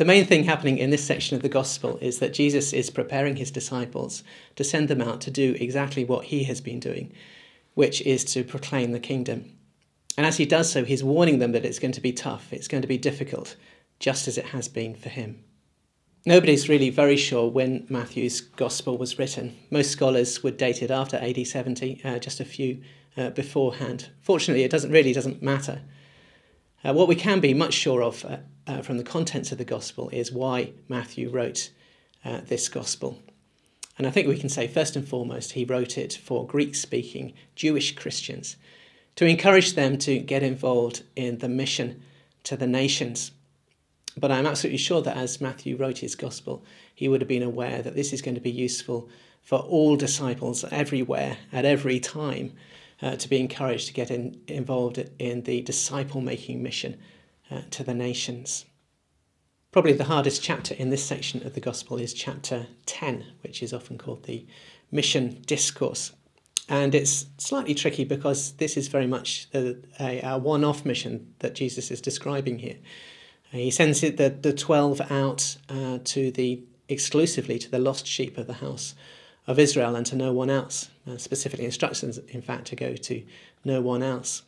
The main thing happening in this section of the gospel is that Jesus is preparing his disciples to send them out to do exactly what he has been doing, which is to proclaim the kingdom. And as he does so, he's warning them that it's going to be tough, it's going to be difficult, just as it has been for him. Nobody's really very sure when Matthew's gospel was written. Most scholars would date it after AD 70, just a few beforehand. Fortunately, it doesn't matter. What we can be much sure of from the contents of the gospel is why Matthew wrote this gospel. And I think we can say, first and foremost, he wrote it for Greek-speaking Jewish Christians, to encourage them to get involved in the mission to the nations. But I'm absolutely sure that as Matthew wrote his gospel, he would have been aware that this is going to be useful for all disciples everywhere, at every time, to be encouraged to get involved in the disciple-making mission to the nations. Probably the hardest chapter in this section of the gospel is chapter 10, which is often called the mission discourse. And it's slightly tricky because this is very much a one-off mission that Jesus is describing here. He sends the 12 out exclusively to the lost sheep of the house of Israel and to no one else. Specifically instructions, in fact, to go to no one else.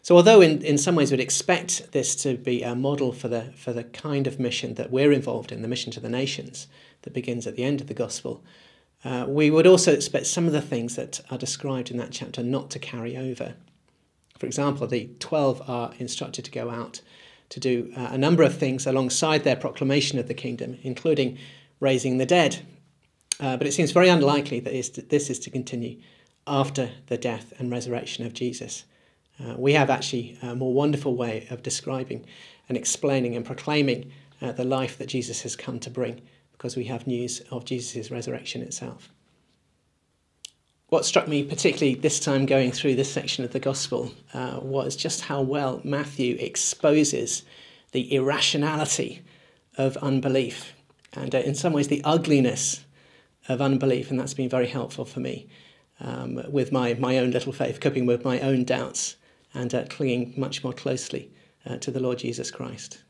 So although in some ways we'd expect this to be a model for the kind of mission that we're involved in, the mission to the nations that begins at the end of the gospel, we would also expect some of the things that are described in that chapter not to carry over. For example, the 12 are instructed to go out to do a number of things alongside their proclamation of the kingdom, including raising the dead. But it seems very unlikely that this is to continue after the death and resurrection of Jesus. We have actually a more wonderful way of describing and explaining and proclaiming the life that Jesus has come to bring, because we have news of Jesus' resurrection itself. What struck me particularly this time going through this section of the gospel was just how well Matthew exposes the irrationality of unbelief and in some ways the ugliness of unbelief, and that's been very helpful for me with my own little faith, coping with my own doubts and clinging much more closely to the Lord Jesus Christ.